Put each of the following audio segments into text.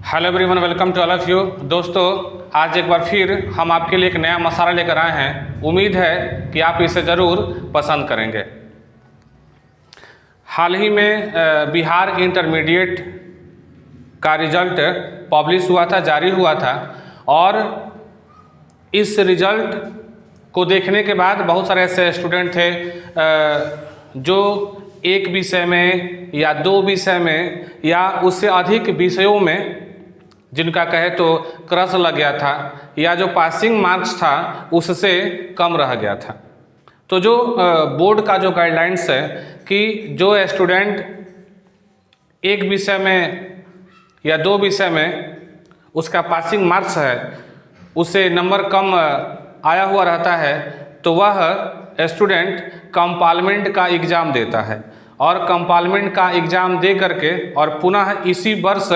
Hello everyone, welcome to all of you. दोस्तों, आज एक बार फिर हम आपके लिए एक नया मसाला लेकर आए हैं। उम्मीद है कि आप इसे ज़रूर पसंद करेंगे। हाल ही में बिहार इंटरमीडिएट का रिज़ल्ट पब्लिश हुआ था, जारी हुआ था, और इस रिज़ल्ट को देखने के बाद बहुत सारे ऐसे स्टूडेंट थे जो एक विषय में या दो विषय में या उससे अधिक विषयों में जिनका कहे तो क्रश लग गया था, या जो पासिंग मार्क्स था उससे कम रह गया था। तो जो बोर्ड का जो गाइडलाइंस है कि जो स्टूडेंट एक विषय में या दो विषय में उसका पासिंग मार्क्स है उससे नंबर कम आया हुआ रहता है, तो वह स्टूडेंट कंपार्टमेंट का एग्ज़ाम देता है, और कंपार्टमेंट का एग्ज़ाम दे करके और पुनः इसी वर्ष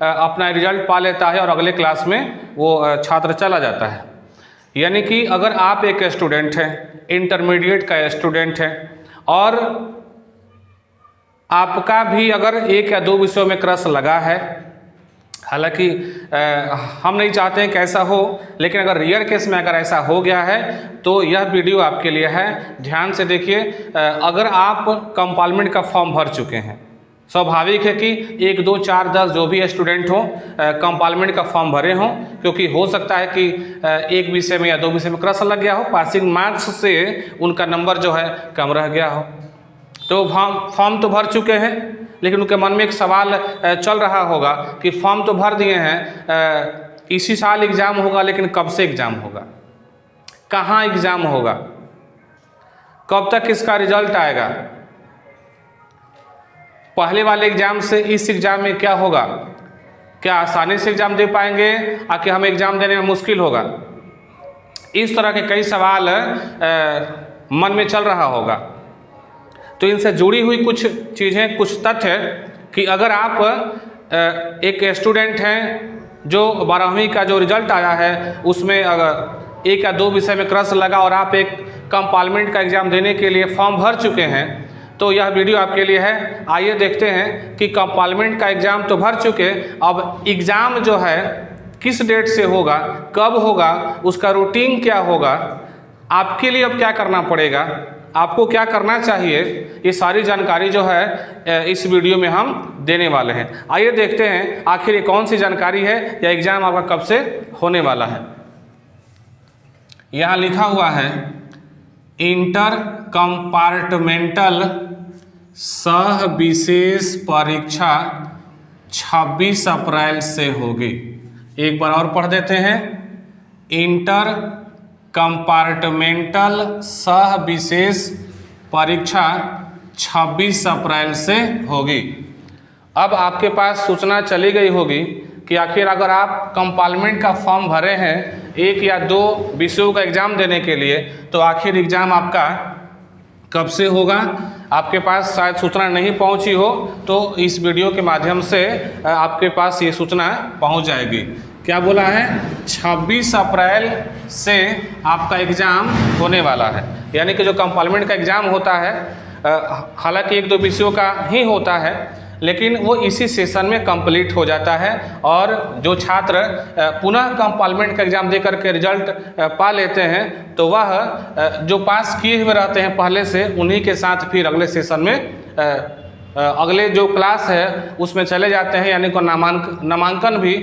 अपना रिजल्ट पा लेता है और अगले क्लास में वो छात्र चला जाता है। यानी कि अगर आप एक स्टूडेंट हैं, इंटरमीडिएट का स्टूडेंट हैं, और आपका भी अगर एक या दो विषयों में क्रश लगा है, हालांकि हम नहीं चाहते हैं कि ऐसा हो, लेकिन अगर रियल केस में अगर ऐसा हो गया है तो यह वीडियो आपके लिए है। ध्यान से देखिए। अगर आप कंपार्टमेंट का फॉर्म भर चुके हैं, स्वाभाविक है कि 1, 2, 4, 10 जो भी स्टूडेंट हों कंपार्टमेंट का फॉर्म भरे हों, क्योंकि हो सकता है कि एक विषय में या दो विषय में क्रश लग गया हो, पासिंग मार्क्स से उनका नंबर जो है कम रह गया हो। तो फॉर्म तो भर चुके हैं, लेकिन उनके मन में एक सवाल चल रहा होगा कि फॉर्म तो भर दिए हैं, इसी साल एग्ज़ाम होगा, लेकिन कब से एग्ज़ाम होगा, कहाँ एग्ज़ाम होगा, कब तक इसका रिजल्ट आएगा, पहले वाले एग्ज़ाम से इस एग्ज़ाम में क्या होगा, क्या आसानी से एग्ज़ाम दे पाएंगे कि हमें एग्ज़ाम देने में मुश्किल होगा। इस तरह के कई सवाल मन में चल रहा होगा। तो इनसे जुड़ी हुई कुछ चीज़ें, कुछ तथ्य कि अगर आप एक स्टूडेंट हैं जो 12वीं का जो रिज़ल्ट आया है उसमें अगर एक या दो विषय में क्रश लगा और आप एक कंपार्टमेंट का एग्ज़ाम देने के लिए फॉर्म भर चुके हैं, तो यह वीडियो आपके लिए है। आइए देखते हैं कि कंपार्टमेंट का एग्ज़ाम तो भर चुके, अब एग्ज़ाम जो है किस डेट से होगा, कब होगा, उसका रूटीन क्या होगा, आपके लिए अब क्या करना पड़ेगा, आपको क्या करना चाहिए, ये सारी जानकारी जो है इस वीडियो में हम देने वाले हैं। आइए देखते हैं आखिर ये कौन सी जानकारी है या एग्ज़ाम आपका कब से होने वाला है। यहाँ लिखा हुआ है इंटर कंपार्टमेंटल सह विशेष परीक्षा 26 अप्रैल से होगी। एक बार और पढ़ देते हैं। इंटर कंपार्टमेंटल सह विशेष परीक्षा 26 अप्रैल से होगी। अब आपके पास सूचना चली गई होगी कि आखिर अगर आप कंपार्टमेंट का फॉर्म भरे हैं एक या दो विषयों का एग्ज़ाम देने के लिए, तो आखिर एग्ज़ाम आपका कब से होगा। आपके पास शायद सूचना नहीं पहुंची हो, तो इस वीडियो के माध्यम से आपके पास ये सूचना पहुंच जाएगी। क्या बोला है? 26 अप्रैल से आपका एग्ज़ाम होने वाला है। यानी कि जो कंपार्टमेंट का एग्ज़ाम होता है, हालांकि एक दो विषयों का ही होता है, लेकिन वो इसी सेशन में कंप्लीट हो जाता है, और जो छात्र पुनः कंपार्टमेंट का एग्ज़ाम दे करके रिजल्ट पा लेते हैं, तो वह जो पास किए हुए रहते हैं पहले से, उन्हीं के साथ फिर अगले सेशन में अगले जो क्लास है उसमें चले जाते हैं। यानी कि नामांकन भी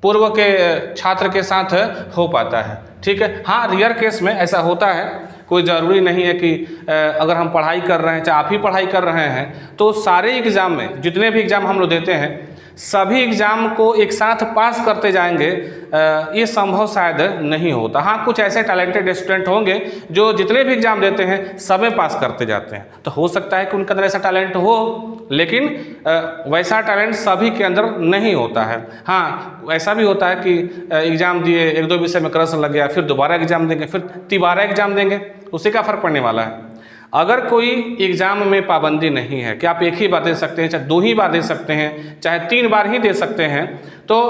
पूर्व के छात्र के साथ हो पाता है। ठीक है। हाँ, रियल केस में ऐसा होता है, कोई ज़रूरी नहीं है कि अगर हम पढ़ाई कर रहे हैं, चाहे आप ही पढ़ाई कर रहे हैं, तो सारे एग्ज़ाम में जितने भी एग्ज़ाम हम लोग देते हैं, सभी एग्ज़ाम को एक साथ पास करते जाएंगे, ये संभव शायद नहीं होता। हाँ, कुछ ऐसे टैलेंटेड स्टूडेंट होंगे जो जितने भी एग्ज़ाम देते हैं सब में पास करते जाते हैं, तो हो सकता है कि उनके अंदर ऐसा टैलेंट हो, लेकिन वैसा टैलेंट सभी के अंदर नहीं होता है। हाँ, ऐसा भी होता है कि एग्ज़ाम दिए, एक दो विषय में क्रश लग गया, फिर दोबारा एग्ज़ाम देंगे, फिर तिबारा एग्ज़ाम देंगे, उससे क्या फ़र्क पड़ने वाला है। अगर कोई एग्ज़ाम में पाबंदी नहीं है कि आप एक ही बार दे सकते हैं, चाहे 2 ही बार दे सकते हैं, चाहे 3 बार ही दे सकते हैं, तो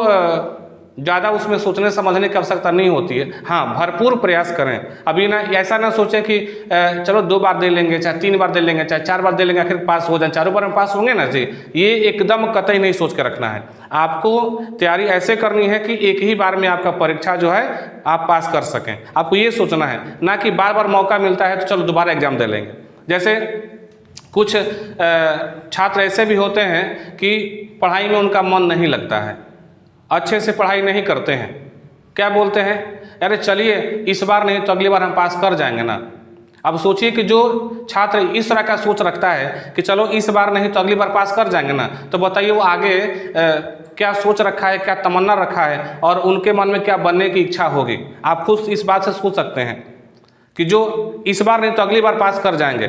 ज़्यादा उसमें सोचने समझने की आवश्यकता नहीं होती है। हाँ, भरपूर प्रयास करें। अभी ना ऐसा ना सोचें कि चलो 2 बार दे लेंगे, चाहे 3 बार दे लेंगे, चाहे 4 बार दे लेंगे, आखिर पास हो जाए, चारों बार में पास होंगे ना जी। ये एकदम कतई नहीं सोच के रखना है। आपको तैयारी ऐसे करनी है कि एक ही बार में आपका परीक्षा जो है आप पास कर सकें। आपको ये सोचना है, ना कि बार बार मौका मिलता है तो चलो दोबारा एग्जाम दे लेंगे। जैसे कुछ छात्र ऐसे भी होते हैं कि पढ़ाई में उनका मन नहीं लगता है, अच्छे से पढ़ाई नहीं करते हैं, क्या बोलते हैं, अरे चलिए इस बार नहीं तो अगली बार हम पास कर जाएंगे ना। अब सोचिए कि जो छात्र इस तरह का सोच रखता है कि चलो इस बार नहीं तो अगली बार पास कर जाएंगे ना, तो बताइए वो आगे क्या सोच रखा है, क्या तमन्ना रखा है और उनके मन में क्या बनने की इच्छा होगी। आप खुद इस बात से सोच सकते हैं कि जो इस बार नहीं तो अगली बार पास कर जाएंगे।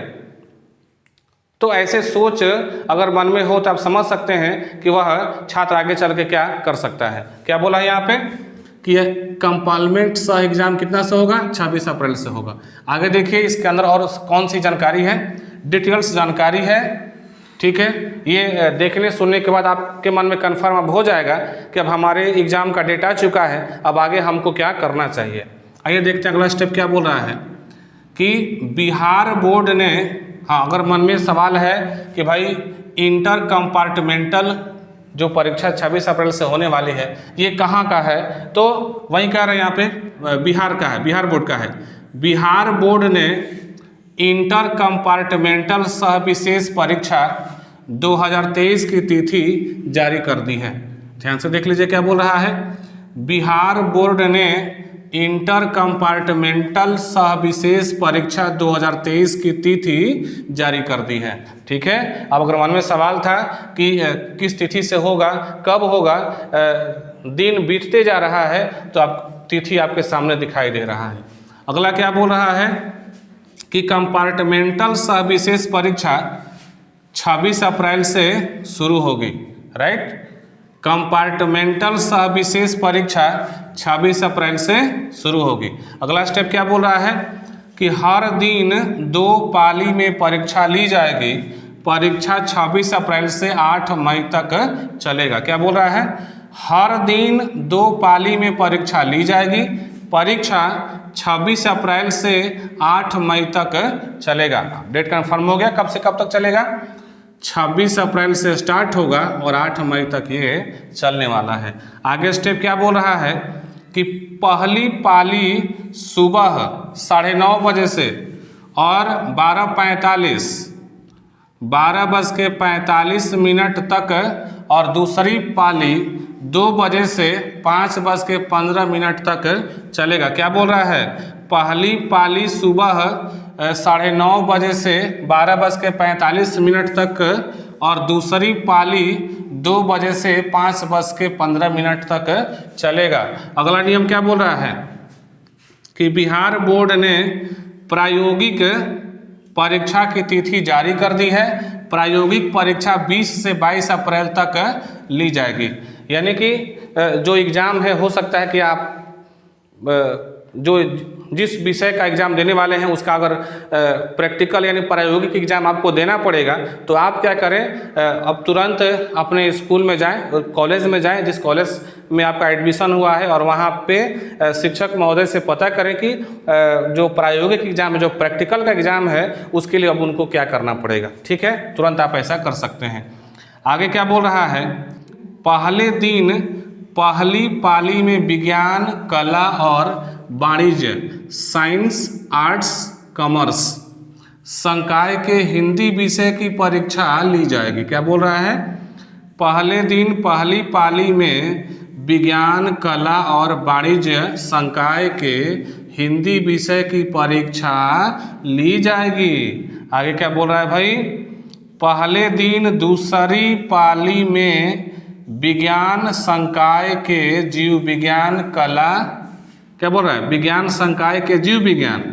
तो ऐसे सोच अगर मन में हो तो आप समझ सकते हैं कि वह छात्र आगे चल के क्या कर सकता है। क्या बोला है यहाँ पे कि कंपार्टमेंट सह एग्जाम कितना से होगा, 26 अप्रैल से होगा। आगे देखिए इसके अंदर और कौन सी जानकारी है, डिटेल्स जानकारी है, ठीक है। ये देखने सुनने के बाद आपके मन में कन्फर्म अब हो जाएगा कि अब हमारे एग्जाम का डेट आ चुका है, अब आगे हमको क्या करना चाहिए। आइए देखते हैं अगला स्टेप क्या बोल रहा है कि बिहार बोर्ड ने, हाँ अगर मन में सवाल है कि भाई इंटर कंपार्टमेंटल जो परीक्षा 26 अप्रैल से होने वाली है ये कहाँ का है, तो वहीं कह रहे हैं यहाँ पे बिहार का है, बिहार बोर्ड का है। बिहार बोर्ड ने इंटर कंपार्टमेंटल सह विशेष परीक्षा 2023 की तिथि जारी कर दी है। ध्यान से देख लीजिए क्या बोल रहा है, बिहार बोर्ड ने इंटर कंपार्टमेंटल सह विशेष परीक्षा 2023 की तिथि जारी कर दी है। ठीक है, अब अगर मन में सवाल था कि किस तिथि से होगा, कब होगा, दिन बीतते जा रहा है, तो अब तिथि आपके सामने दिखाई दे रहा है। अगला क्या बोल रहा है कि कंपार्टमेंटल सह विशेष परीक्षा 26 अप्रैल से शुरू होगी, राइट। कंपार्टमेंटल सह विशेष परीक्षा 26 अप्रैल से शुरू होगी। अगला स्टेप क्या बोल रहा है कि हर दिन 2 पाली में परीक्षा ली जाएगी। परीक्षा 26 अप्रैल से 8 मई तक चलेगा। क्या बोल रहा है, हर दिन 2 पाली में परीक्षा ली जाएगी। परीक्षा 26 अप्रैल से 8 मई तक चलेगा। डेट कंफर्म हो गया, कब से कब तक चलेगा, 26 अप्रैल से स्टार्ट होगा और 8 मई तक ये चलने वाला है। आगे स्टेप क्या बोल रहा है कि पहली पाली सुबह 9:30 बजे से और 12:45 तक और दूसरी पाली 2 बजे से 5:15 तक चलेगा। क्या बोल रहा है, पहली पाली सुबह 9:30 बजे से 12:45 तक और दूसरी पाली 2 बजे से 5:15 तक चलेगा। अगला नियम क्या बोल रहा है कि बिहार बोर्ड ने प्रायोगिक परीक्षा की तिथि जारी कर दी है। प्रायोगिक परीक्षा 20 से 22 अप्रैल तक ली जाएगी। यानी कि जो एग्ज़ाम है, हो सकता है कि आप जो जिस विषय का एग्ज़ाम देने वाले हैं उसका अगर प्रैक्टिकल यानी प्रायोगिक एग्ज़ाम आपको देना पड़ेगा, तो आप क्या करें, अब तुरंत अपने स्कूल में जाएं, कॉलेज में जाएं, जिस कॉलेज में आपका एडमिशन हुआ है, और वहाँ पे शिक्षक महोदय से पता करें कि जो प्रायोगिक एग्ज़ाम है, जो प्रैक्टिकल का एग्ज़ाम है, उसके लिए अब उनको क्या करना पड़ेगा। ठीक है, तुरंत आप ऐसा कर सकते हैं। आगे क्या बोल रहा है, पहले दिन पहली पाली में विज्ञान, कला और वाणिज्य, साइंस, आर्ट्स, कॉमर्स संकाय के हिंदी विषय की परीक्षा ली जाएगी। क्या बोल रहा है, पहले दिन पहली पाली में विज्ञान, कला और वाणिज्य संकाय के हिंदी विषय की परीक्षा ली जाएगी। आगे क्या बोल रहा है भाई, पहले दिन दूसरी पाली में विज्ञान संकाय के जीव विज्ञान, कला, क्या बोल रहा है, विज्ञान संकाय के जीव विज्ञान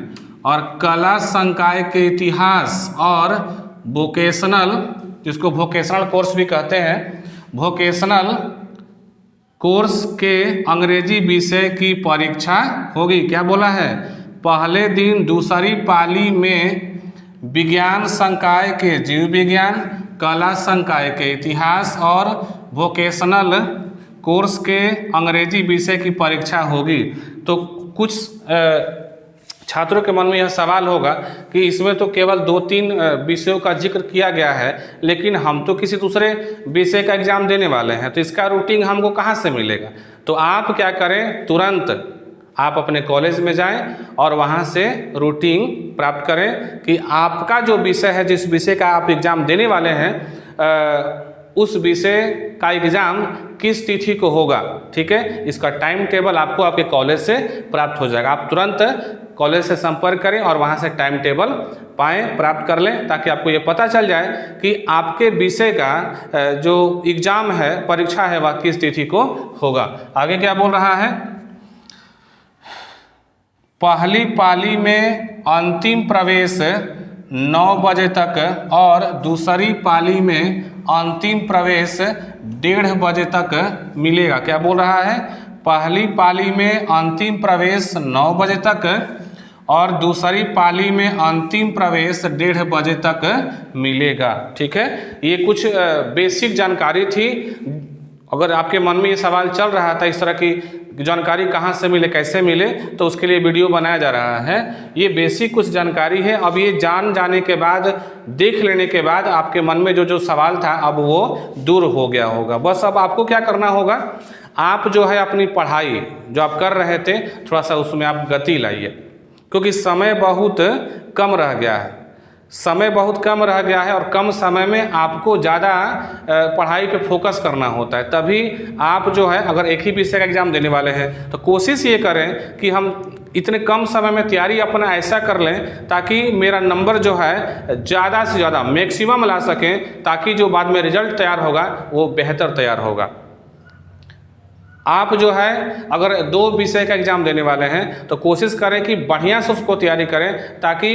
और कला संकाय के इतिहास और वोकेशनल, जिसको वोकेशनल कोर्स भी कहते हैं, वोकेशनल कोर्स के अंग्रेजी विषय की परीक्षा होगी। क्या बोला है, पहले दिन दूसरी पाली में विज्ञान संकाय के जीव विज्ञान, कला संकाय के इतिहास और वोकेशनल कोर्स के अंग्रेजी विषय की परीक्षा होगी, तो कुछ छात्रों के मन में यह सवाल होगा कि इसमें तो केवल 2-3 विषयों का जिक्र किया गया है, लेकिन हम तो किसी दूसरे विषय का एग्जाम देने वाले हैं, तो इसका रूटीन हमको कहाँ से मिलेगा। तो आप क्या करें, तुरंत आप अपने कॉलेज में जाएं और वहाँ से रूटीन प्राप्त करें कि आपका जो विषय है, जिस विषय का आप एग्ज़ाम देने वाले हैं, उस विषय का एग्ज़ाम किस तिथि को होगा। ठीक है, इसका टाइम टेबल आपको आपके कॉलेज से प्राप्त हो जाएगा। आप तुरंत कॉलेज से संपर्क करें और वहाँ से टाइम टेबल पाएँ, प्राप्त कर लें, ताकि आपको ये पता चल जाए कि आपके विषय का जो एग्ज़ाम है, परीक्षा है, वह किस तिथि को होगा। आगे क्या बोल रहा है, पहली पाली में अंतिम प्रवेश 9 बजे तक और दूसरी पाली में अंतिम प्रवेश 1:30 बजे तक मिलेगा। क्या बोल रहा है, पहली पाली में अंतिम प्रवेश 9 बजे तक और दूसरी पाली में अंतिम प्रवेश 1:30 बजे तक मिलेगा। ठीक है, ये कुछ बेसिक जानकारी थी। अगर आपके मन में ये सवाल चल रहा था इस तरह की जानकारी कहाँ से मिले, कैसे मिले, तो उसके लिए वीडियो बनाया जा रहा है। ये बेसिक कुछ जानकारी है। अब ये जान जाने के बाद, देख लेने के बाद आपके मन में जो सवाल था अब वो दूर हो गया होगा। बस अब आपको क्या करना होगा, आप जो है अपनी पढ़ाई जो आप कर रहे थे, थोड़ा सा उसमें आप गति लाइए, क्योंकि समय बहुत कम रह गया है। समय बहुत कम रह गया है और कम समय में आपको ज़्यादा पढ़ाई पे फोकस करना होता है। तभी आप जो है, अगर एक ही विषय का एग्ज़ाम देने वाले हैं, तो कोशिश ये करें कि हम इतने कम समय में तैयारी अपना ऐसा कर लें ताकि मेरा नंबर जो है ज़्यादा से ज़्यादा मैक्सिमम ला सकें, ताकि जो बाद में रिजल्ट तैयार होगा वो बेहतर तैयार होगा। आप जो है अगर 2 विषय का एग्ज़ाम देने वाले हैं तो कोशिश करें कि बढ़िया से उसको तैयारी करें, ताकि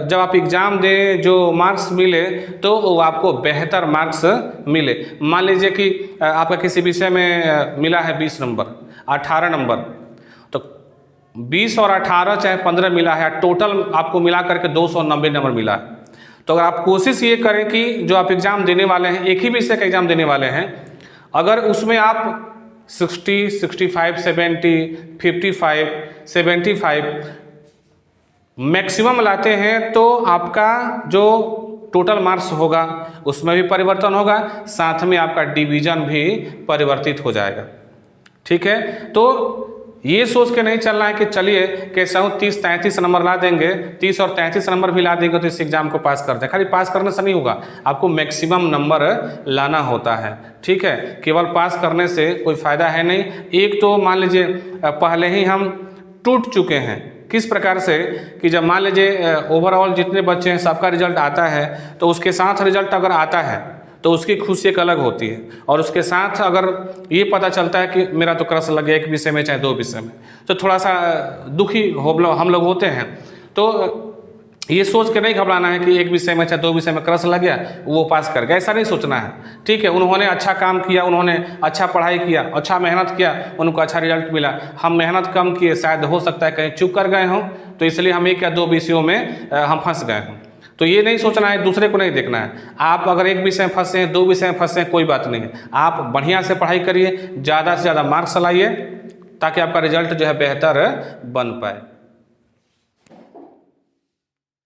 जब आप एग्ज़ाम दें जो मार्क्स मिले तो वो आपको बेहतर मार्क्स मिले। मान लीजिए कि आपका किसी विषय में मिला है 20 नंबर, 18 नंबर, तो 20 और 18 चाहे 15 मिला है, टोटल आपको मिला करके 290 नंबर मिला है। तो अगर आप कोशिश ये करें कि जो आप एग्ज़ाम देने वाले हैं, एक ही विषय का एग्ज़ाम देने वाले हैं, अगर उसमें आप 60, 65, 70, 55, 75 मैक्सिमम लाते हैं, तो आपका जो टोटल मार्क्स होगा उसमें भी परिवर्तन होगा, साथ में आपका डिवीज़न भी परिवर्तित हो जाएगा। ठीक है, तो ये सोच के नहीं चलना है कि चलिए कैसा हूँ 30-33 नंबर ला देंगे, 30 और 33 नंबर भी ला देंगे तो इस एग्ज़ाम को पास कर दें। खाली पास करने से नहीं होगा, आपको मैक्सिमम नंबर लाना होता है। ठीक है, केवल पास करने से कोई फ़ायदा है नहीं। एक तो मान लीजिए पहले ही हम टूट चुके हैं, किस प्रकार से कि जब मान लीजिए ओवरऑल जितने बच्चे हैं सबका रिजल्ट आता है, तो उसके साथ रिजल्ट अगर आता है तो उसकी खुशी एक अलग होती है, और उसके साथ अगर ये पता चलता है कि मेरा तो क्रश लग गया एक विषय में चाहे 2 विषय में, तो थोड़ा सा दुखी हम लोग होते हैं। तो ये सोच के नहीं घबराना है कि एक विषय में चाहे 2 विषय में क्रश लग गया वो पास कर गया, ऐसा नहीं सोचना है। ठीक है, उन्होंने अच्छा काम किया, उन्होंने अच्छा पढ़ाई किया, अच्छा मेहनत किया, उनको अच्छा रिजल्ट मिला। हम मेहनत कम किए, शायद हो सकता है कहीं चूक कर गए हों, तो इसलिए हम 1 या 2 विषयों में हम फंस गए हों। तो ये नहीं सोचना है, दूसरे को नहीं देखना है। आप अगर एक विषय में फंसे हैं, 2 विषय में फंसे हैं, कोई बात नहीं है। आप बढ़िया से पढ़ाई करिए, ज़्यादा से ज़्यादा मार्क्स लाइए, ताकि आपका रिजल्ट जो है बेहतर बन पाए।